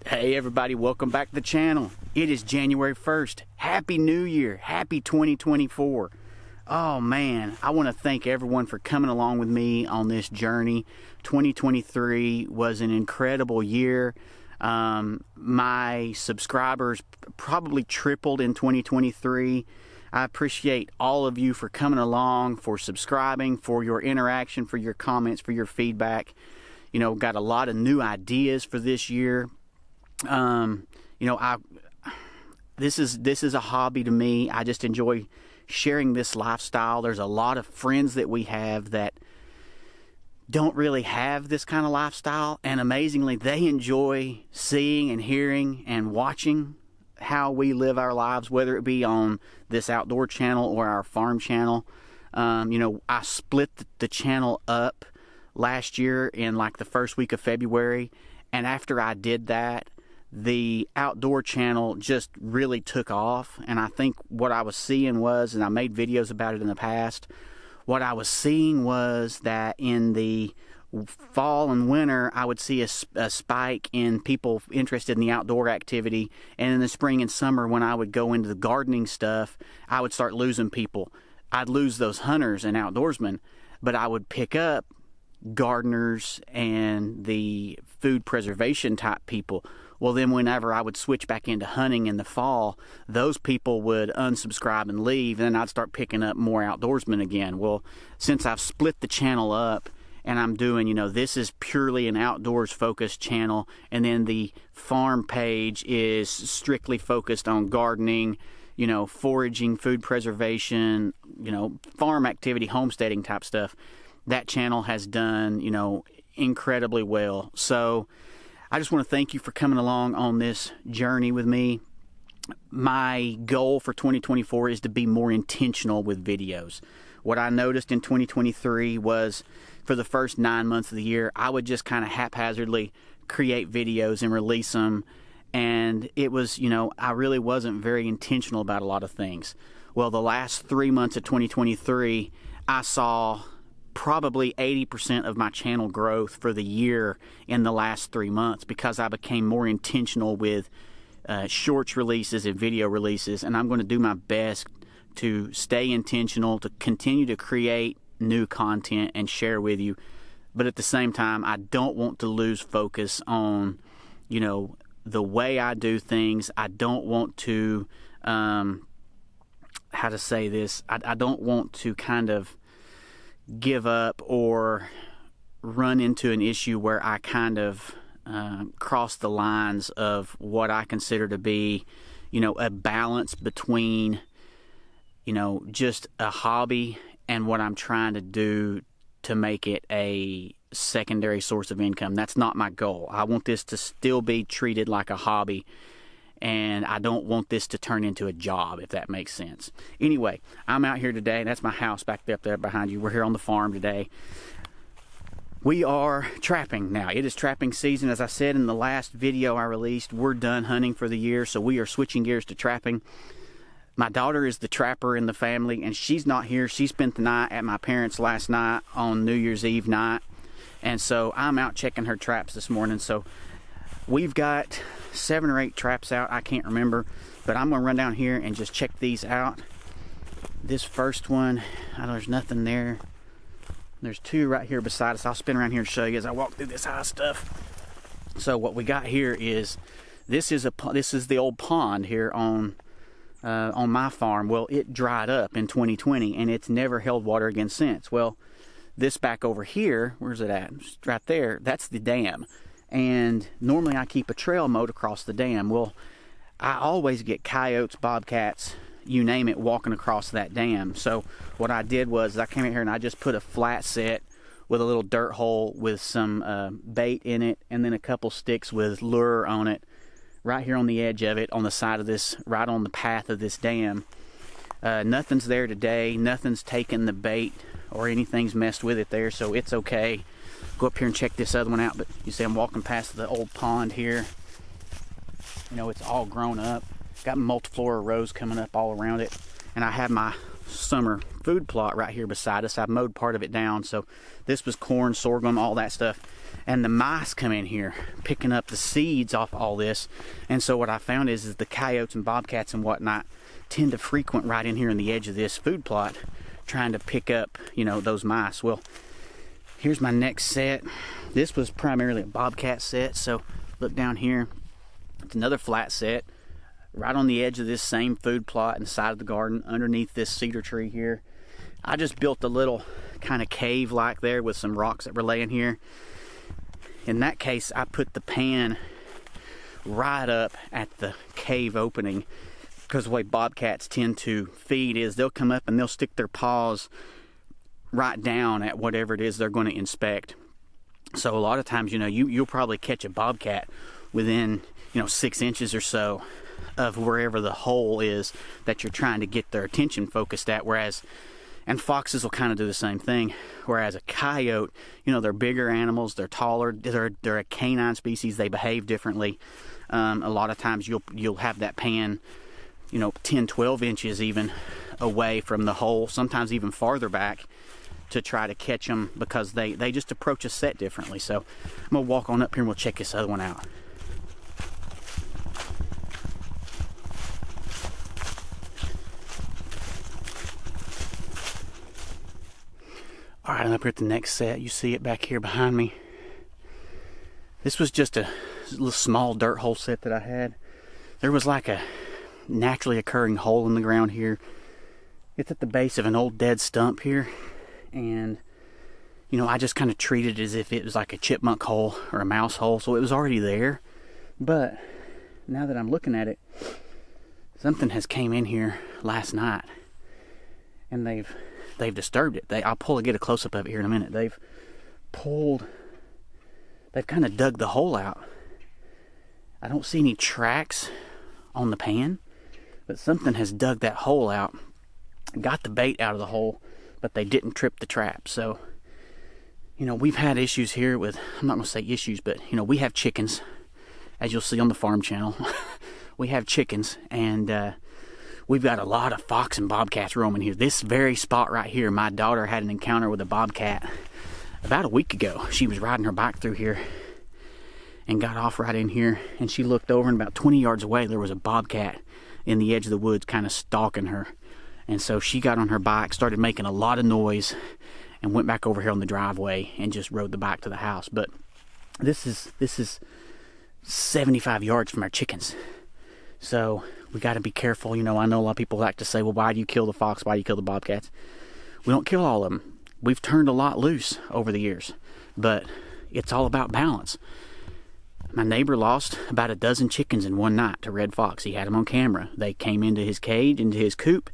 Hey everybody, welcome back to the channel. It is January 1st. Happy New Year. Happy 2024. Oh man, I want to thank everyone for coming along with me on this journey. 2023 was an incredible year. My subscribers probably tripled in 2023. I appreciate all of you for coming along, for subscribing, for your interaction, for your comments, for your feedback. You know, got a lot of new ideas for this year. This is a hobby to me. I just enjoy sharing this lifestyle. There's a lot of friends that we have that don't really have this kind of lifestyle, and amazingly they enjoy seeing and hearing and watching how we live our lives, whether it be on this outdoor channel or our farm channel. I split the channel up last year in like the first week of February, and after I did that, the outdoor channel just really took off. And I think what I was seeing was, and I made videos about it in the past, what I was seeing was that in the fall and winter I would see a spike in people interested in the outdoor activity, and in the spring and summer when I would go into the gardening stuff, I would start losing people. I'd lose those hunters and outdoorsmen, but I would pick up gardeners and the food preservation type people. Well, then whenever I would switch back into hunting in the fall, those people would unsubscribe and leave, and then I'd start picking up more outdoorsmen again. Well, since I've split the channel up and I'm doing, this is purely an outdoors focused channel, and then the farm page is strictly focused on gardening, foraging, food preservation, farm activity, homesteading type stuff. That channel has done, incredibly well. So I just want to thank you for coming along on this journey with me. My goal for 2024 is to be more intentional with videos. What I noticed in 2023 was, for the first 9 months of the year, I would just kind of haphazardly create videos and release them. And it was, I really wasn't very intentional about a lot of things. Well, the last 3 months of 2023, I saw probably 80% of my channel growth for the year in the last 3 months, because I became more intentional with shorts releases and video releases. And I'm going to do my best to stay intentional, to continue to create new content and share with you. But at the same time, I don't want to lose focus on, the way I do things. I don't want to, how to say this, I don't want to kind of give up or run into an issue where I kind of cross the lines of what I consider to be, a balance between, just a hobby and what I'm trying to do to make it a secondary source of income. That's not my goal. I want this to still be treated like a hobby, and I don't want this to turn into a job, if that makes sense. Anyway, I'm out here today. That's my house back up there behind you. We're here on the farm today. We are trapping now. It is trapping season. As I said in the last video I released, we're done hunting for the year, so we are switching gears to trapping. My daughter is the trapper in the family, and she's not here. She spent the night at my parents' last night on New Year's Eve night, and so I'm out checking her traps this morning. So we've got 7 or 8 traps out, I can't remember, but I'm gonna run down here and just check these out. This first one, there's nothing there. There's 2 right here beside us. I'll spin around here and show you as I walk through this high stuff. So what we got here is, this is the old pond here on my farm. Well, it dried up in 2020 and it's never held water again since. Well, this back over here, where's it at? Right there, that's the dam. And normally I keep a trail mowed across the dam. Well, I always get coyotes, bobcats, you name it, walking across that dam. So what I did was I came in here and I just put a flat set with a little dirt hole with some bait in it, and then a couple sticks with lure on it, right here on the edge of it, on the side of this, right on the path of this dam. Nothing's there today. Nothing's taken the bait or anything's messed with it there, so it's okay. Go up here and check this other one out. But you see I'm walking past the old pond here. It's all grown up. Got multiflora rows coming up all around it, and I have my summer food plot right here beside us. I mowed part of it down, so this was corn, sorghum, all that stuff. And the mice come in here picking up the seeds off all this. And so what I found is the coyotes and bobcats and whatnot tend to frequent right in here in the edge of this food plot, trying to pick up, you know, those mice. Well, here's my next set. This was primarily a bobcat set, so look down here. It's another flat set right on the edge of this same food plot in the side of the garden underneath this cedar tree here. I just built a little kind of cave like there with some rocks that were laying here. In that case, I put the pan right up at the cave opening, because the way bobcats tend to feed is they'll come up and they'll stick their paws right down at whatever it is they're going to inspect. So a lot of times, you know, you'll probably catch a bobcat within, you know, 6 inches or so of wherever the hole is that you're trying to get their attention focused at, whereas, and foxes will kind of do the same thing, whereas a coyote, you know, they're bigger animals, they're taller, they're a canine species, they behave differently. A lot of times you'll have that pan, you know, 10-12 inches even away from the hole, sometimes even farther back, to try to catch them, because they just approach a set differently. So I'm gonna walk on up here and we'll check this other one out. All right, I'm up here at the next set. You see it back here behind me. This was just a little small dirt hole set that I had. There was like a naturally occurring hole in the ground here. It's at the base of an old dead stump here. And, you know, I just kind of treated it as if it was like a chipmunk hole or a mouse hole. So it was already there. But now that I'm looking at it, something has came in here last night. And they've disturbed it. I'll get a close-up of it here in a minute. They've kind of dug the hole out. I don't see any tracks on the pan, but something has dug that hole out, got the bait out of the hole, but they didn't trip the trap. So, you know, we've had issues here with, I'm not going to say issues, but, you know, we have chickens, as you'll see on the farm channel. We have chickens, and we've got a lot of fox and bobcats roaming here. This very spot right here, my daughter had an encounter with a bobcat about a week ago. She was riding her bike through here and got off right in here, and she looked over, and about 20 yards away there was a bobcat in the edge of the woods kind of stalking her. And so she got on her bike, started making a lot of noise, and went back over here on the driveway and just rode the bike to the house. But this is 75 yards from our chickens. So we got to be careful. You know, I know a lot of people like to say, well, why do you kill the fox? Why do you kill the bobcats? We don't kill all of them. We've turned a lot loose over the years, but it's all about balance. My neighbor lost about a dozen chickens in one night to red fox. He had them on camera. They came into his cage, into his coop,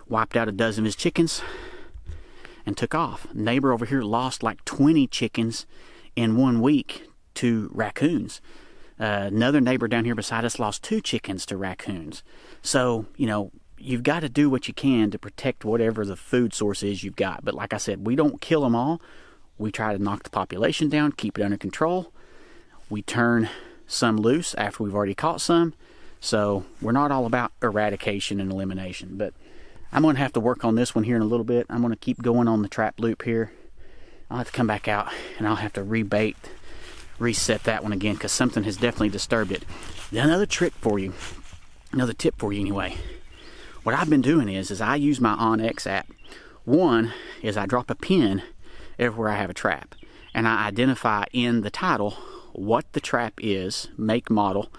wiped out a dozen of his chickens, and took off. Neighbor over here lost like 20 chickens in 1 week to raccoons. Another neighbor down here beside us lost 2 chickens to raccoons. So, you know, you've got to do what you can to protect whatever the food source is you've got. But like I said, we don't kill them all. We try to knock the population down, keep it under control. We turn some loose after we've already caught some. So we're not all about eradication and elimination. But I'm going to have to work on this one here in a little bit. I'm going to keep going on the trap loop here. I'll have to come back out and I'll have to rebait, reset that one again, because something has definitely disturbed it. Another trick for you, another tip for you anyway. What I've been doing is I use my OnX app. One is I drop a pin everywhere I have a trap, and I identify in the title what the trap is, make, model,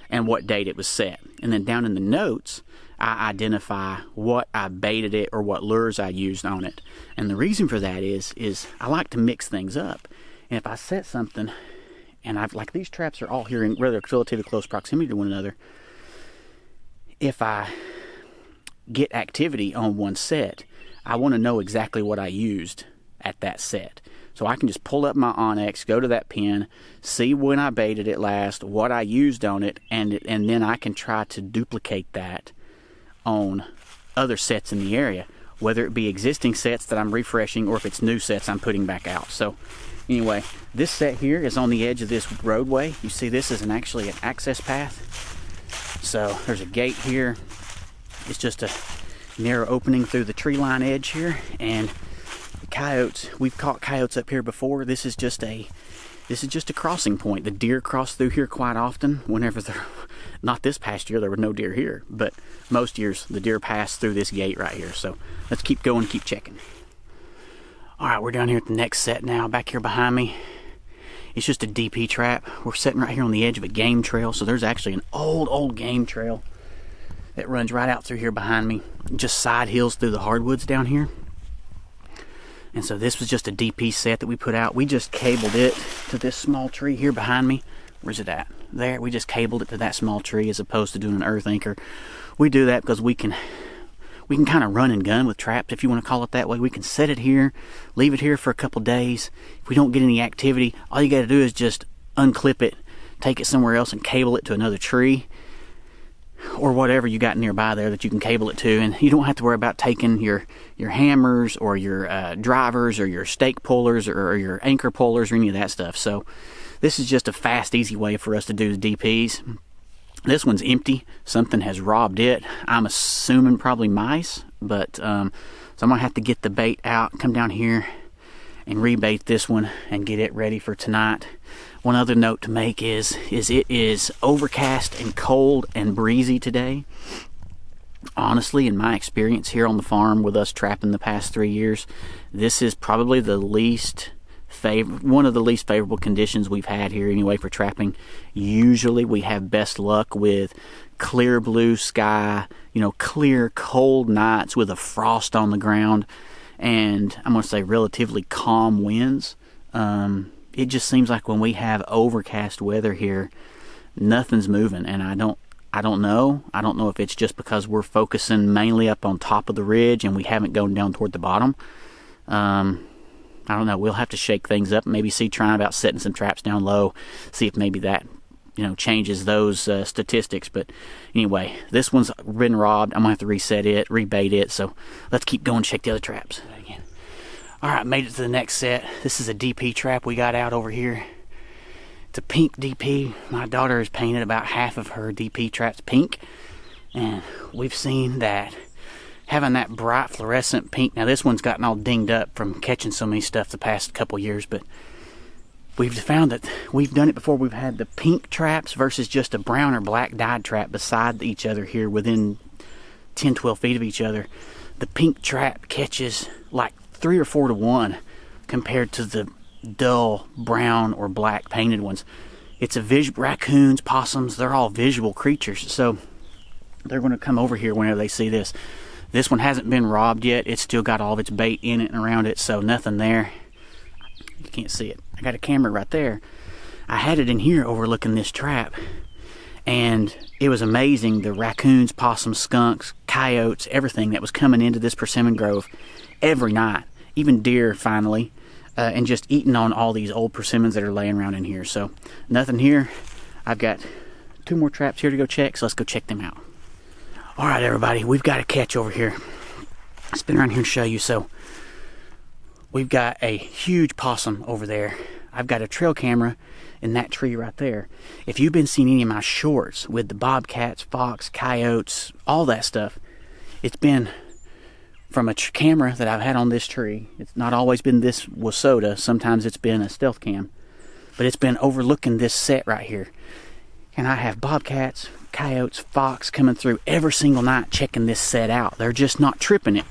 and what date it was set. And then down in the notes, I identify what I baited it or what lures I used on it. And the reason for that is I like to mix things up. And if I set something, and I've like these traps are all here in relatively close proximity to one another, if I get activity on one set, I want to know exactly what I used at that set. So I can just pull up my OnX, go to that pin, see when I baited it last, what I used on it, and then I can try to duplicate that on other sets in the area, whether it be existing sets that I'm refreshing or if it's new sets I'm putting back out. So anyway, this set here is on the edge of this roadway. You see this is actually an access path. So there's a gate here. It's just a narrow opening through the tree line edge here, and the coyotes, we've caught coyotes up here before. This is just a crossing point. The deer cross through here quite often. Whenever they're, not this past year, there were no deer here, but most years the deer pass through this gate right here. So let's keep going, keep checking. All right, we're down here at the next set now. Back here behind me, it's just a DP trap. We're sitting right here on the edge of a game trail. So there's actually an old game trail that runs right out through here behind me. Just side hills through the hardwoods down here. And so this was just a DP set that we put out. We just cabled it to this small tree here behind me. Where's it at? There. We just cabled it to that small tree as opposed to doing an earth anchor. We do that because we can kind of run and gun with traps, if you want to call it that way. We can set it here, leave it here for a couple days. If we don't get any activity, all you got to do is just unclip it, take it somewhere else and cable it to another tree or whatever you got nearby there that you can cable it to. And you don't have to worry about taking your hammers or your drivers or your stake pullers or your anchor pullers or any of that stuff. So this is just a fast, easy way for us to do the DPs. This one's empty. Something has robbed it. I'm assuming probably mice, but so I'm gonna have to get the bait out, come down here and rebait this one and get it ready for tonight. One other note to make is it is overcast and cold and breezy today. Honestly, in my experience here on the farm with us trapping the past 3 years, this is probably the one of the least favorable conditions we've had here anyway for trapping. Usually we have best luck with clear blue sky, clear cold nights with a frost on the ground, and I'm going to say relatively calm winds. It just seems like when we have overcast weather here, nothing's moving, and I don't know if it's just because we're focusing mainly up on top of the ridge and we haven't gone down toward the bottom. I don't know. We'll have to shake things up. Maybe trying about setting some traps down low. See if maybe that, changes those statistics. But anyway, this one's been robbed. I'm going to have to reset it, rebait it. So let's keep going, check the other traps. All right, made it to the next set. This is a DP trap we got out over here. It's a pink DP. My daughter has painted about half of her DP traps pink. And we've seen that having that bright fluorescent pink. Now this one's gotten all dinged up from catching so many stuff the past couple years, but we've found that we've done it before. We've had the pink traps versus just a brown or black dyed trap beside each other here within 10-12 feet of each other. The pink trap catches like 3 or 4 to 1 compared to the dull brown or black painted ones. It's raccoons, possums, they're all visual creatures, so they're going to come over here whenever they see this. This one hasn't been robbed yet. It's still got all of its bait in it and around it, so nothing there. You can't see it. I got a camera right there. I had it in here overlooking this trap, and it was amazing. The raccoons, possums, skunks, coyotes, everything that was coming into this persimmon grove every night, even deer finally, and just eating on all these old persimmons that are laying around in here. So nothing here. I've got 2 more traps here to go check, so let's go check them out. All right, everybody, we've got a catch over here. I'll spin around here and show you. So we've got a huge possum over there. I've got a trail camera in that tree right there. If you've been seeing any of my shorts with the bobcats, fox, coyotes, all that stuff, it's been from a camera that I've had on this tree. It's not always been this Wasota. Sometimes it's been a stealth cam, but it's been overlooking this set right here. And I have bobcats, coyotes, fox coming through every single night checking this set out. They're just not tripping it.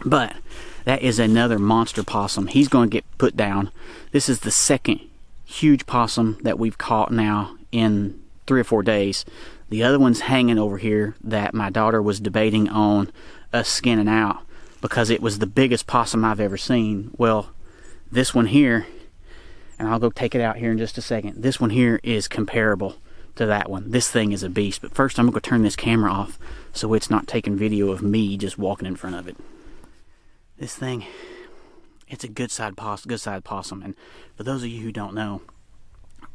But that is another monster possum. He's going to get put down. This is the second huge possum that we've caught now in 3 or 4 days. The other one's hanging over here that my daughter was debating on us skinning out because it was the biggest possum I've ever seen. Well, this one here, and I'll go take it out here in just a second. This one here is comparable to that one. This thing is a beast. But first I'm going to turn this camera off so it's not taking video of me just walking in front of it. This thing, it's a good side possum. And for those of you who don't know,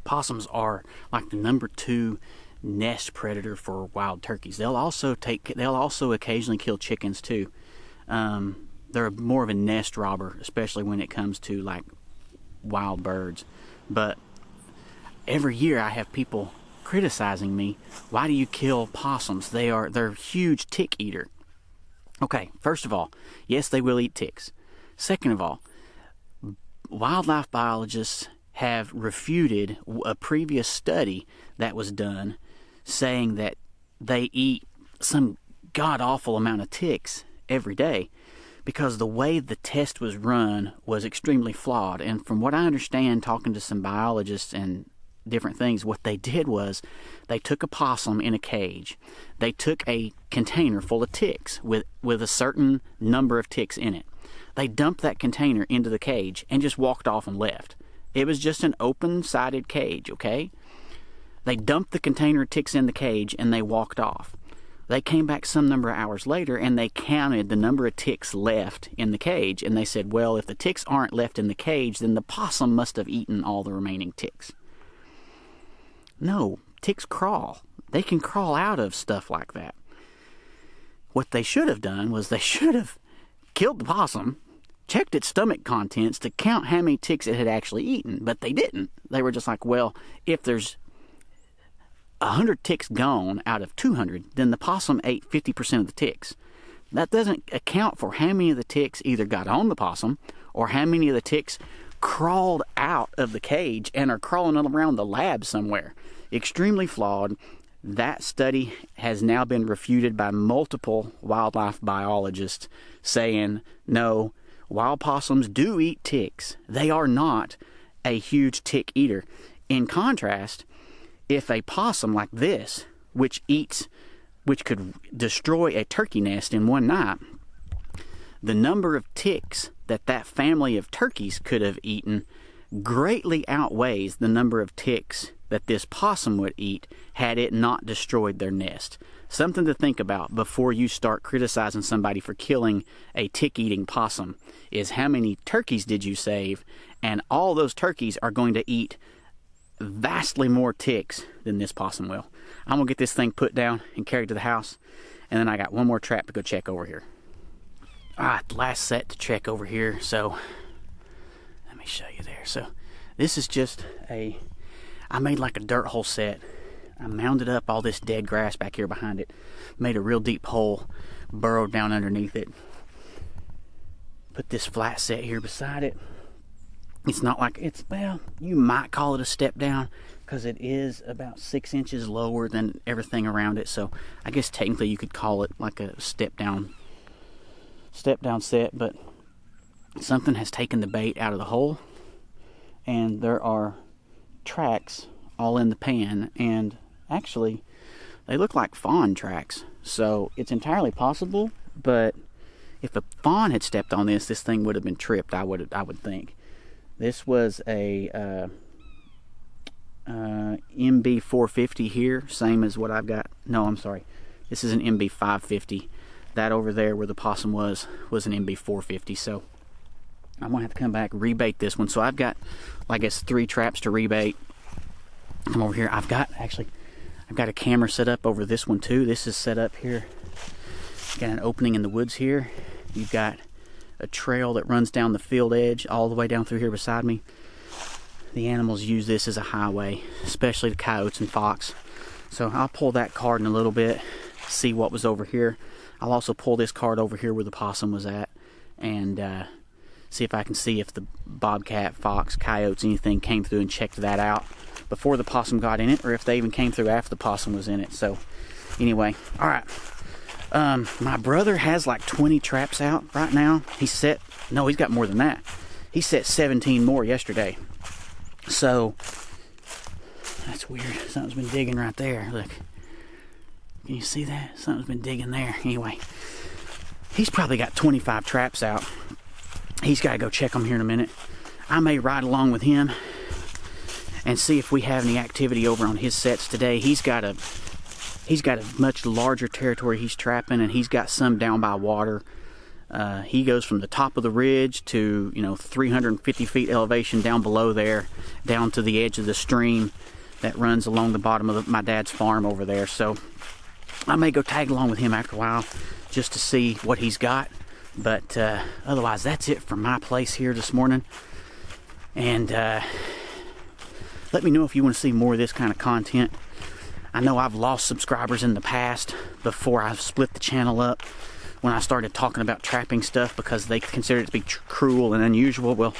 possums are like the #2 nest predator for wild turkeys. They'll also occasionally kill chickens too. They're more of a nest robber, especially when it comes to like wild birds. But every year I have people criticizing me, why do you kill possums? They're huge tick eater. Okay, first of all, yes, they will eat ticks. Second of all, wildlife biologists have refuted a previous study that was done saying that they eat some god-awful amount of ticks every day, because the way the test was run was extremely flawed. And from what I understand, talking to some biologists and different things, what they did was they took a possum in a cage. They took a container full of ticks with a certain number of ticks in it. They dumped that container into the cage and just walked off and left. It was just an open-sided cage, okay? They dumped the container of ticks in the cage and they walked off. They came back some number of hours later and they counted the number of ticks left in the cage, and they said, well, if the ticks aren't left in the cage, then the possum must have eaten all the remaining ticks. No, ticks crawl. They can crawl out of stuff like that. What they should have done was they should have killed the possum, checked its stomach contents to count how many ticks it had actually eaten, but they didn't. They were just like, well, if there's 100 ticks gone out of 200, then the possum ate 50% of the ticks. That doesn't account for how many of the ticks either got on the possum or how many of the ticks crawled out of the cage and are crawling around the lab somewhere. Extremely flawed. That study has now been refuted by multiple wildlife biologists saying, no, wild possums do eat ticks. They are not a huge tick eater. In contrast, if a possum like this, which could destroy a turkey nest in one night, the number of ticks that family of turkeys could have eaten greatly outweighs the number of ticks that this possum would eat had it not destroyed their nest. Something to think about before you start criticizing somebody for killing a tick-eating possum is how many turkeys did you save, and all those turkeys are going to eat vastly more ticks than this possum will. I'm going to get this thing put down and carried to the house, and then I got one more trap to go check over here. Alright, last set to check over here, so let me show you there. So this is just I made like a dirt hole set. I mounded up all this dead grass back here behind it, made a real deep hole, burrowed down underneath it, put this flat set here beside it. It's not like well, you might call it a step down because it is about 6 inches lower than everything around it. So I guess technically you could call it like a step down set, but something has taken the bait out of the hole and there are tracks all in the pan, and actually they look like fawn tracks. So it's entirely possible, but if a fawn had stepped on this thing would have been tripped, I would think. This was a MB 450 here, same as what I've got. No, I'm sorry. This is an MB 550. That over there where the possum was an MB 450. So I'm going to have to come back, rebait this one. So I've got, I guess, 3 traps to rebait. Come over here. I've got a camera set up over this one too. This is set up here. Got an opening in the woods here. You've got a trail that runs down the field edge all the way down through here beside me. The animals use this as a highway, especially the coyotes and fox. So I'll pull that card in a little bit, see what was over here. I'll also pull this card over here where the possum was at, and see if I can see if the bobcat, fox, coyotes, anything came through and checked that out before the possum got in it, or if they even came through after the possum was in it. So anyway, all right. My brother has like 20 traps out right now. He's got more than that. He set 17 more yesterday. So that's weird. Something's been digging right there. Look. Can you see that? Something's been digging there. Anyway, he's probably got 25 traps out. He's got to go check them here in a minute. I may ride along with him and see if we have any activity over on his sets today. He's got a much larger territory he's trapping, and he's got some down by water. He goes from the top of the ridge to 350 feet elevation down below there, down to the edge of the stream that runs along the bottom of my dad's farm over there. So I may go tag along with him after a while just to see what he's got. But otherwise, that's it for my place here this morning. And let me know if you want to see more of this kind of content. I know I've lost subscribers in the past before I've split the channel up. when I started talking about trapping stuff because they considered it to be cruel and unusual. Well,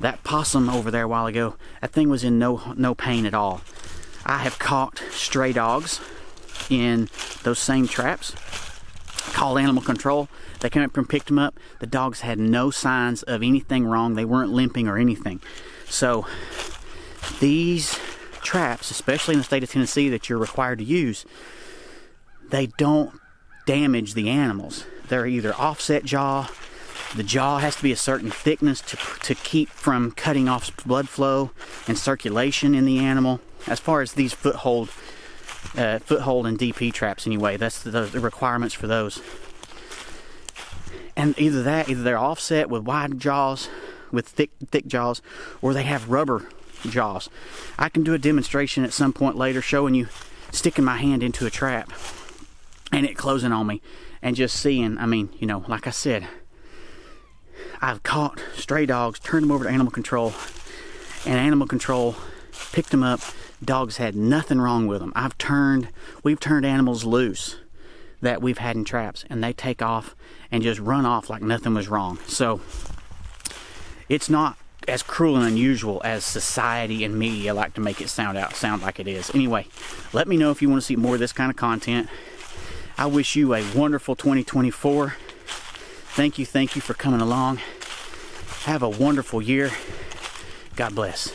that possum over there a while ago, that thing was in no pain at all. I have caught stray dogs in those same traps, called animal control. They came up and picked them up. The dogs had no signs of anything wrong. They weren't limping or anything. So these traps, especially in the state of Tennessee that you're required to use, they don't damage the animals. They're either offset jaw. The jaw has to be a certain thickness to keep from cutting off blood flow and circulation in the animal. As far as these foothold and DP traps anyway, that's the requirements for those. And either they're offset with wide jaws, with thick jaws, or they have rubber jaws. I can do a demonstration at some point later showing you sticking my hand into a trap and it closing on me and just seeing, I mean, you know, like I said, I've caught stray dogs, turned them over to animal control, and animal control picked them up. Dogs had nothing wrong with them. We've turned animals loose that we've had in traps, and they take off and just run off like nothing was wrong. So it's not as cruel and unusual as society and media like to make it sound like it is. Anyway, let me know if you want to see more of this kind of content. I wish you a wonderful 2024. Thank you for coming along. Have a wonderful year. God bless.